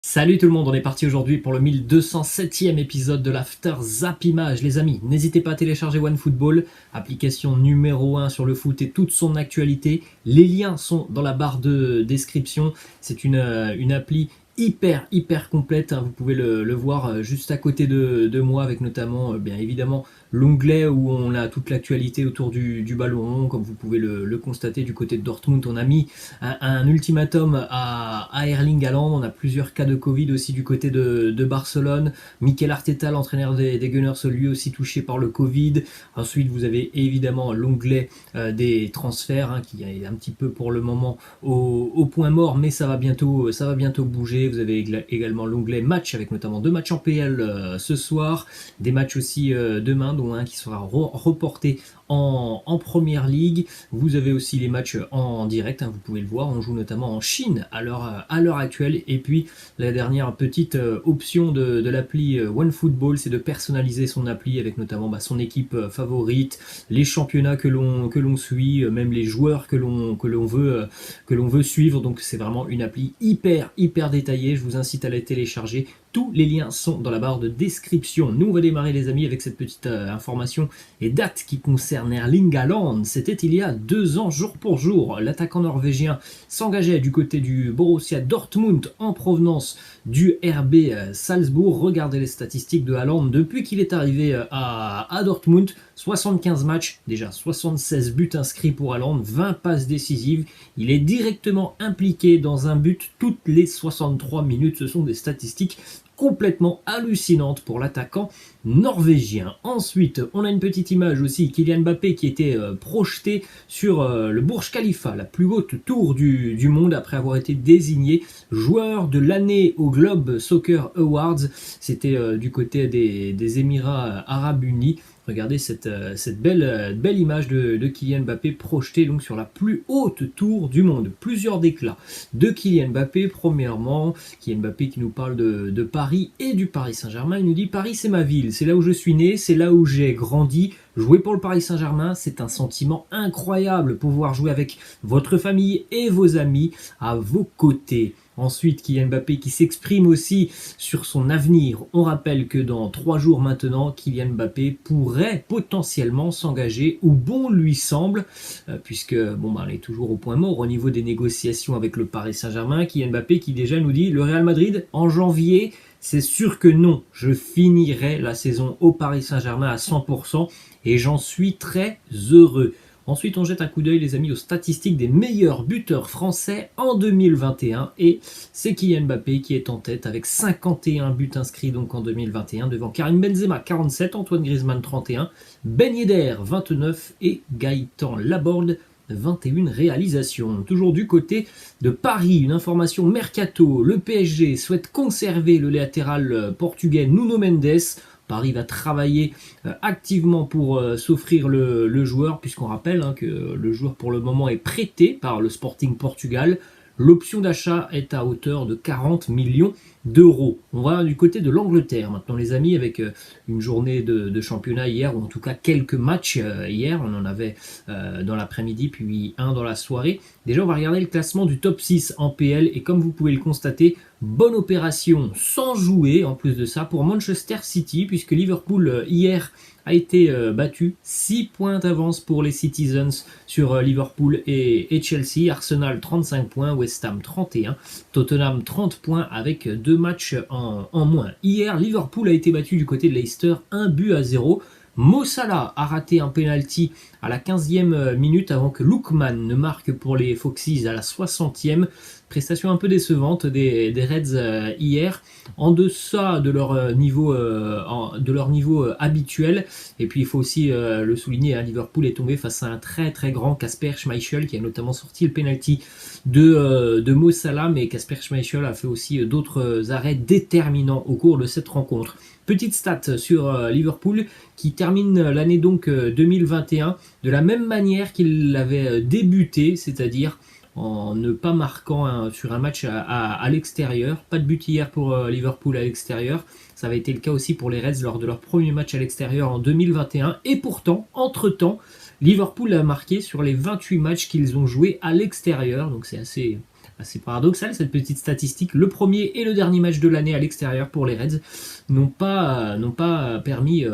Salut tout le monde, on est parti aujourd'hui pour le 1207e épisode de l'After Zap Image. Les amis, n'hésitez pas à télécharger OneFootball, application numéro 1 sur le foot et toute son actualité. Les liens sont dans la barre de description. C'est une appli hyper complète, hein. Vous pouvez le voir juste à côté de moi avec notamment bien évidemment l'onglet où on a toute l'actualité autour du ballon rond. Comme vous pouvez le constater du côté de Dortmund, on a mis un ultimatum à Erling Haaland. On a plusieurs cas de Covid aussi du côté de Barcelone. Mikel Arteta, l'entraîneur des Gunners, lui aussi touché par le Covid. Ensuite vous avez évidemment l'onglet des transferts, hein, qui est un petit peu pour le moment au point mort, mais ça va bientôt bouger. Vous avez également l'onglet match avec notamment 2 matchs en PL ce soir, des matchs aussi demain, dont un qui sera reporté en première ligue. Vous avez aussi les matchs en direct, hein, vous pouvez le voir. On joue notamment en Chine à l'heure actuelle. Et puis la dernière petite option de l'appli OneFootball, c'est de personnaliser son appli avec notamment son équipe favorite, les championnats que l'on suit, même les joueurs que l'on veut suivre. Donc c'est vraiment une appli hyper détaillée. Je vous incite à la télécharger. Tous les liens sont dans la barre de description. Nous, on va démarrer, les amis, avec cette petite information et date qui concerne Erling Haaland. C'était il y a 2 ans, jour pour jour. L'attaquant norvégien s'engageait du côté du Borussia Dortmund en provenance du RB Salzbourg. Regardez les statistiques de Haaland depuis qu'il est arrivé à Dortmund. 75 matchs, déjà 76 buts inscrits pour Haaland, 20 passes décisives. Il est directement impliqué dans un but toutes les 63 minutes. Ce sont des statistiques complètement hallucinante pour l'attaquant norvégien. Ensuite, on a une petite image aussi, Kylian Mbappé qui était projeté sur le Burj Khalifa, la plus haute tour du monde, après avoir été désigné joueur de l'année au Globe Soccer Awards. C'était du côté des Émirats Arabes Unis. Regardez cette belle image de Kylian Mbappé projeté donc sur la plus haute tour du monde. Plusieurs déclats de Kylian Mbappé. Premièrement, Kylian Mbappé qui nous parle de Paris et du Paris Saint-Germain. Il nous dit: Paris, c'est ma ville, c'est là où je suis né, c'est là où j'ai grandi. Jouer pour le Paris Saint-Germain, c'est un sentiment incroyable. Pouvoir jouer avec votre famille et vos amis à vos côtés. Ensuite, Kylian Mbappé qui s'exprime aussi sur son avenir. On rappelle que dans 3 jours maintenant, Kylian Mbappé pourrait potentiellement s'engager où bon lui semble, puisque il est toujours au point mort au niveau des négociations avec le Paris Saint-Germain. Kylian Mbappé qui déjà nous dit: le Real Madrid en janvier, c'est sûr que non, je finirai la saison au Paris Saint-Germain à 100% et j'en suis très heureux. Ensuite, on jette un coup d'œil, les amis, aux statistiques des meilleurs buteurs français en 2021. Et c'est Kylian Mbappé qui est en tête avec 51 buts inscrits donc en 2021, devant Karim Benzema 47, Antoine Griezmann 31, Ben Yedder 29 et Gaëtan Laborde 21 réalisations. Toujours du côté de Paris, une information mercato. Le PSG souhaite conserver le latéral portugais Nuno Mendes. Paris va travailler activement pour s'offrir le joueur, puisqu'on rappelle que le joueur pour le moment est prêté par le Sporting Portugal. L'option d'achat est à hauteur de 40 millions d'euros. On va du côté de l'Angleterre maintenant, les amis, avec une journée de championnat hier, ou en tout cas quelques matchs hier. On en avait dans l'après-midi, puis un dans la soirée. Déjà, on va regarder le classement du top 6 en PL, et comme vous pouvez le constater, bonne opération sans jouer en plus de ça pour Manchester City, puisque Liverpool hier a été battu. 6 points d'avance pour les Citizens sur Liverpool et Chelsea. Arsenal 35 points, West Ham 31, Tottenham 30 points avec 2 matchs en moins. Hier, Liverpool a été battu du côté de Leicester 1-0. Mo Salah a raté un penalty à la 15e minute avant que Lookman ne marque pour les Foxes à la 60e. Prestation un peu décevante des Reds hier, en deçà de leur niveau, habituel. Et puis il faut aussi le souligner, Liverpool est tombé face à un très grand Kasper Schmeichel qui a notamment sorti le penalty de Mo Salah, mais Kasper Schmeichel a fait aussi d'autres arrêts déterminants au cours de cette rencontre. Petite stat sur Liverpool qui termine l'année donc 2021 de la même manière qu'il l'avait débuté, c'est-à-dire en ne pas marquant sur un match à l'extérieur. Pas de but hier pour Liverpool à l'extérieur. Ça avait été le cas aussi pour les Reds lors de leur premier match à l'extérieur en 2021. Et pourtant, entre-temps, Liverpool a marqué sur les 28 matchs qu'ils ont joués à l'extérieur. Donc c'est assez paradoxal cette petite statistique. Le premier et le dernier match de l'année à l'extérieur pour les Reds n'ont pas permis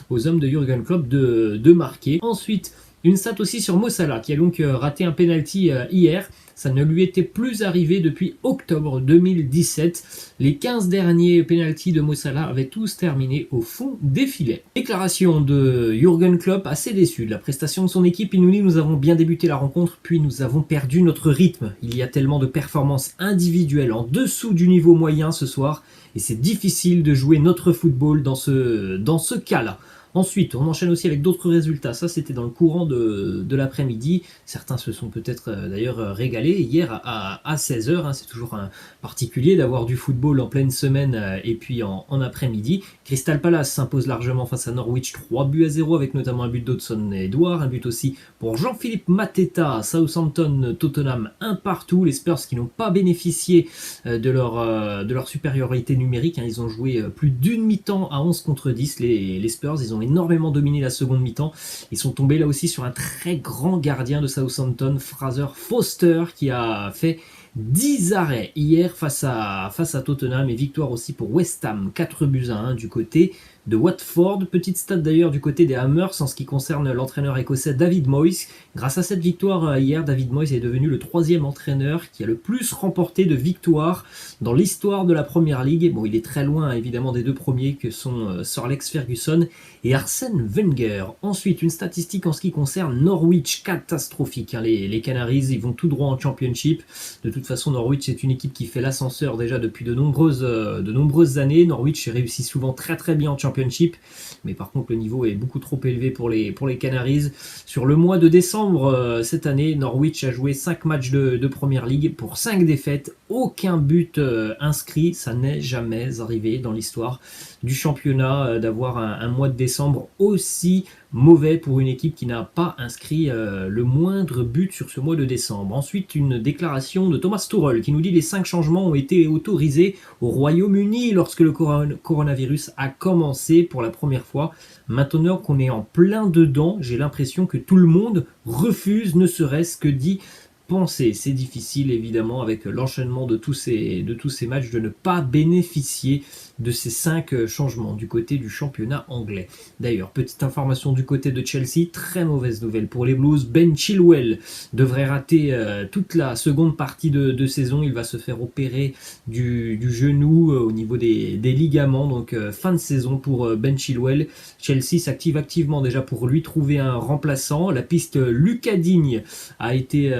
aux hommes de Jürgen Klopp de marquer. Ensuite, une stat aussi sur Mo Salah qui a donc raté un penalty hier. Ça ne lui était plus arrivé depuis octobre 2017. Les 15 derniers pénaltys de Mo Salah avaient tous terminé au fond des filets. Déclaration de Jürgen Klopp assez déçu de la prestation de son équipe. Il nous dit: nous avons bien débuté la rencontre, puis nous avons perdu notre rythme. Il y a tellement de performances individuelles en dessous du niveau moyen ce soir, et c'est difficile de jouer notre football dans ce cas-là. Ensuite, on enchaîne aussi avec d'autres résultats. Ça, c'était dans le courant de l'après-midi. Certains se sont peut-être d'ailleurs régalés. Hier à 16h, hein, c'est toujours particulier d'avoir du football en pleine semaine et puis en après-midi. Crystal Palace s'impose largement face à Norwich, 3-0 avec notamment un but d'Hudson Edouard, un but aussi pour Jean-Philippe Mateta, Southampton, Tottenham, un partout. Les Spurs qui n'ont pas bénéficié de leur supériorité numérique, hein. Ils ont joué plus d'une mi-temps à 11 contre 10. Les Spurs, ils ont énormément dominé la seconde mi-temps. Ils sont tombés là aussi sur un très grand gardien de Southampton, Fraser Foster, qui a fait 10 arrêts hier face à Tottenham, et victoire aussi pour West Ham, 4-1 du côté de Watford. Petite stat d'ailleurs du côté des Hammers en ce qui concerne l'entraîneur écossais David Moyes. Grâce à cette victoire hier, David Moyes est devenu le 3e entraîneur qui a le plus remporté de victoires dans l'histoire de la Première Ligue. Bon, il est très loin évidemment des deux premiers que sont Sir Alex Ferguson et Arsène Wenger. Ensuite, une statistique en ce qui concerne Norwich, catastrophique, hein. Les Canaries, ils vont tout droit en Championship. De toute façon, Norwich, c'est une équipe qui fait l'ascenseur déjà depuis de nombreuses années. Norwich réussit souvent très bien en Championship, mais par contre le niveau est beaucoup trop élevé pour les Canaries. Sur le mois de décembre cette année, Norwich a joué 5 matchs de Première Ligue pour 5 défaites, aucun but inscrit. Ça n'est jamais arrivé dans l'histoire du championnat d'avoir un mois de décembre aussi mauvais pour une équipe qui n'a pas inscrit le moindre but sur ce mois de décembre. Ensuite, une déclaration de Thomas Tuchel qui nous dit: les 5 changements ont été autorisés au Royaume-Uni lorsque le coronavirus a commencé pour la première fois. Maintenant qu'on est en plein dedans, j'ai l'impression que tout le monde refuse ne serait-ce que d'y penser. C'est difficile évidemment avec l'enchaînement de tous ces matchs de ne pas bénéficier de ces 5 changements du côté du championnat anglais. D'ailleurs, petite information du côté de Chelsea, très mauvaise nouvelle pour les Blues. Ben Chilwell devrait rater toute la seconde partie de saison. Il va se faire opérer du genou au niveau des ligaments, donc fin de saison pour Ben Chilwell. Chelsea s'active activement déjà pour lui trouver un remplaçant. La piste Lucas Digne a été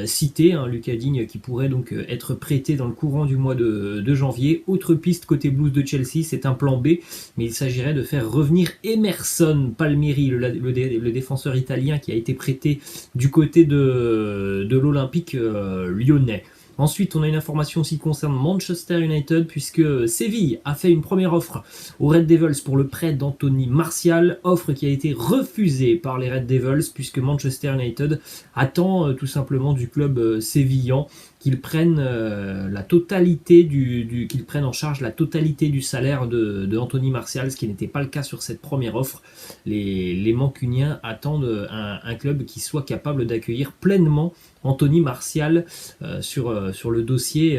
citée, hein. Lucas Digne qui pourrait donc être prêté dans le courant du mois de janvier. Autre piste côté Blues de Chelsea, c'est un plan B, mais il s'agirait de faire revenir Emerson Palmieri, le défenseur italien qui a été prêté du côté de l'Olympique lyonnais. Ensuite, on a une information aussi qui concerne Manchester United, puisque Séville a fait une première offre aux Red Devils pour le prêt d'Anthony Martial, offre qui a été refusée par les Red Devils, puisque Manchester United attend tout simplement du club sévillan qu'ils prennent la totalité qu'ils prennent en charge la totalité du salaire de Anthony Martial, ce qui n'était pas le cas sur cette première offre. Les Mancuniens attendent un club qui soit capable d'accueillir pleinement Anthony Martial sur le dossier,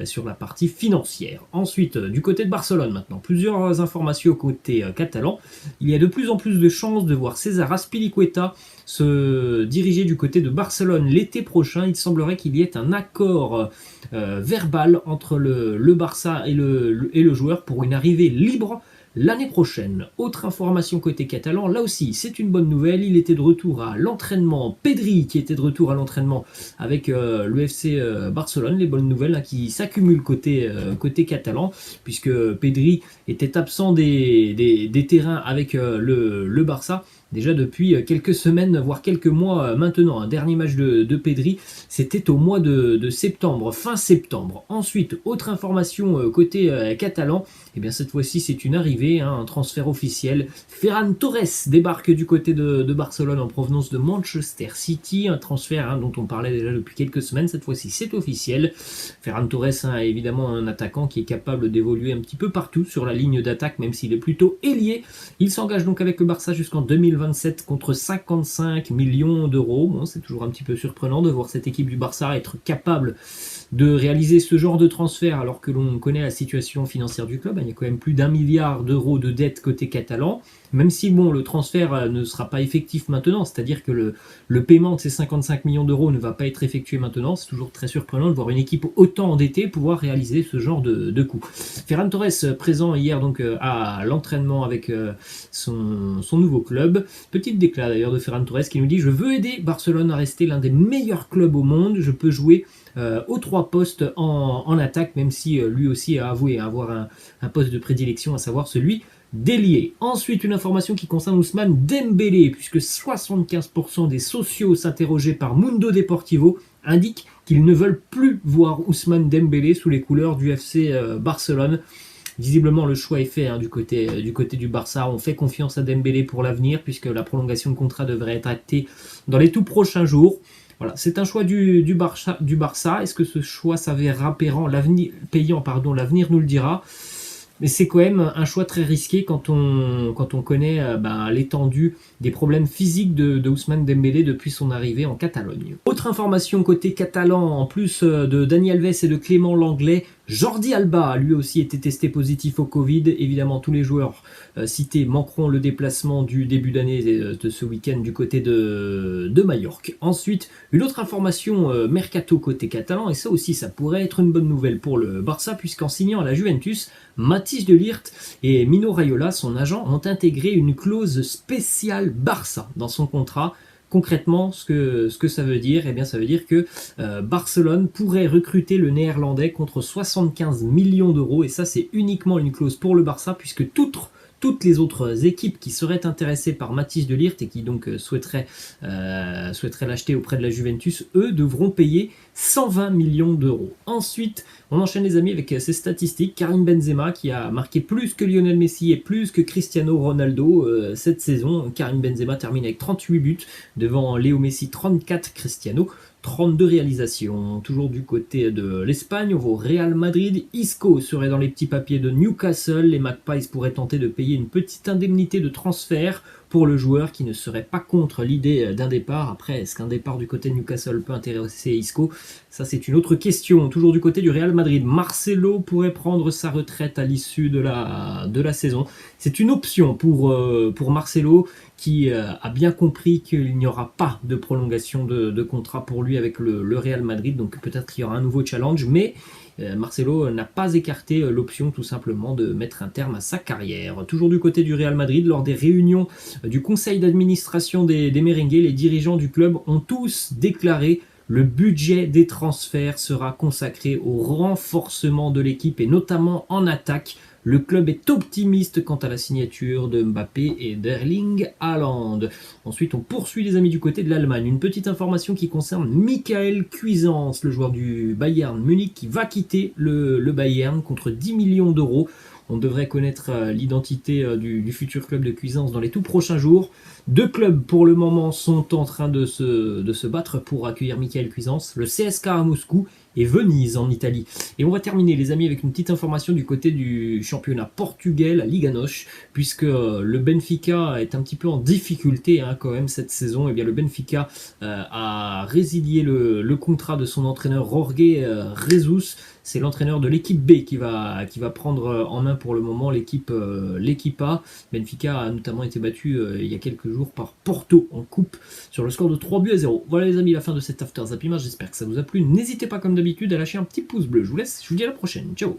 sur la partie financière. Ensuite, du côté de Barcelone maintenant, plusieurs informations côté catalan. Il y a de plus en plus de chances de voir César Azpilicueta se diriger du côté de Barcelone l'été prochain. Il semblerait qu'il y ait un accord verbal entre le Barça et le joueur pour une arrivée libre l'année prochaine. Autre information côté catalan, là aussi c'est une bonne nouvelle, il était de retour à l'entraînement, Pedri qui était de retour à l'entraînement avec le FC Barcelone, les bonnes nouvelles hein, qui s'accumulent côté catalan, puisque Pedri était absent des terrains avec le Barça déjà depuis quelques semaines, voire quelques mois maintenant. Un dernier match de Pedri, c'était au mois de septembre, fin septembre. Ensuite, autre information côté catalan, et bien cette fois-ci c'est une arrivée, hein, un transfert officiel. Ferran Torres débarque du côté de Barcelone en provenance de Manchester City, un transfert hein, dont on parlait déjà depuis quelques semaines. Cette fois-ci c'est officiel. Ferran Torres hein, est évidemment un attaquant qui est capable d'évoluer un petit peu partout sur la ligne d'attaque, même s'il est plutôt ailier. Il s'engage donc avec le Barça jusqu'en 2020. 27 contre 55 millions d'euros. Bon, c'est toujours un petit peu surprenant de voir cette équipe du Barça être capable de réaliser ce genre de transfert alors que l'on connaît la situation financière du club. Il y a quand même plus d'1 milliard d'euros de dette côté catalan, même si bon, le transfert ne sera pas effectif maintenant, c'est-à-dire que le paiement de ces 55 millions d'euros ne va pas être effectué maintenant. C'est toujours très surprenant de voir une équipe autant endettée pouvoir réaliser ce genre de coup. Ferran Torres présent hier donc à l'entraînement avec son nouveau club. Petite déclaration d'ailleurs de Ferran Torres qui nous dit: je veux aider Barcelone à rester l'un des meilleurs clubs au monde, je peux jouer aux 3 postes en attaque, même si lui aussi a avoué avoir un poste de prédilection, à savoir celui d'ailier. Ensuite, une information qui concerne Ousmane Dembélé, puisque 75% des socios s'interrogés par Mundo Deportivo indiquent qu'ils ne veulent plus voir Ousmane Dembélé sous les couleurs du FC Barcelone. Visiblement, le choix est fait du côté du Barça. On fait confiance à Dembélé pour l'avenir, puisque la prolongation de contrat devrait être actée dans les tout prochains jours. Voilà, c'est un choix du Barça. Est-ce que ce choix s'avérera payant? L'avenir nous le dira. Mais c'est quand même un choix très risqué quand on connaît l'étendue des problèmes physiques de Ousmane Dembélé depuis son arrivée en Catalogne. Autre information côté catalan, en plus de Dani Alves et de Clément Lenglet, Jordi Alba a lui aussi été testé positif au Covid. Évidemment, tous les joueurs cités manqueront le déplacement du début d'année de ce week-end du côté de Majorque. Ensuite, une autre information mercato côté catalan, et ça aussi, ça pourrait être une bonne nouvelle pour le Barça, puisqu'en signant à la Juventus, Matthijs de Ligt et Mino Raiola, son agent, ont intégré une clause spéciale Barça dans son contrat. Concrètement, ce que ça veut dire, ça veut dire que Barcelone pourrait recruter le Néerlandais contre 75 millions d'euros, et ça c'est uniquement une clause pour le Barça, puisque toutes les autres équipes qui seraient intéressées par Matthijs de Ligt et qui donc souhaiteraient l'acheter auprès de la Juventus, eux devront payer 120 millions d'euros. Ensuite, on enchaîne les amis avec ces statistiques. Karim Benzema qui a marqué plus que Lionel Messi et plus que Cristiano Ronaldo cette saison. Karim Benzema termine avec 38 buts devant Léo Messi 34, Cristiano 32 réalisations. Toujours du côté de l'Espagne, on va au Real Madrid. Isco serait dans les petits papiers de Newcastle. Les Magpies pourraient tenter de payer une petite indemnité de transfert pour le joueur qui ne serait pas contre l'idée d'un départ. Après, est-ce qu'un départ du côté de Newcastle peut intéresser Isco? Ça, c'est une autre question. Toujours du côté du Real Madrid, Marcelo pourrait prendre sa retraite à l'issue de la saison. C'est une option pour Marcelo qui a bien compris qu'il n'y aura pas de prolongation de contrat pour lui avec le Real Madrid. Donc peut-être qu'il y aura un nouveau challenge, mais Marcelo n'a pas écarté l'option tout simplement de mettre un terme à sa carrière. Toujours du côté du Real Madrid, lors des réunions du conseil d'administration des Merengues, les dirigeants du club ont tous déclaré: le budget des transferts sera consacré au renforcement de l'équipe et notamment en attaque. Le club est optimiste quant à la signature de Mbappé et d'Erling Haaland. Ensuite, on poursuit les amis du côté de l'Allemagne. Une petite information qui concerne Michael Cuisance, le joueur du Bayern Munich qui va quitter le Bayern contre 10 millions d'euros. On devrait connaître l'identité du futur club de Cuisance dans les tout prochains jours. 2 clubs pour le moment sont en train de se battre pour accueillir Michael Cuisance, le CSKA à Moscou et Venise en Italie. Et on va terminer les amis avec une petite information du côté du championnat portugais, la Liga NOS, puisque le Benfica est un petit peu en difficulté quand même cette saison. Et bien le Benfica a résilié le contrat de son entraîneur Jorge Jesus. C'est l'entraîneur de l'équipe B qui va prendre en main pour le moment l'équipe A. Benfica a notamment été battu il y a quelques jours par Porto en coupe sur le score de 3-0. Voilà les amis, la fin de cet After Zappimage. J'espère que ça vous a plu. N'hésitez pas comme d'habitude à lâcher un petit pouce bleu. Je vous laisse, je vous dis à la prochaine. Ciao.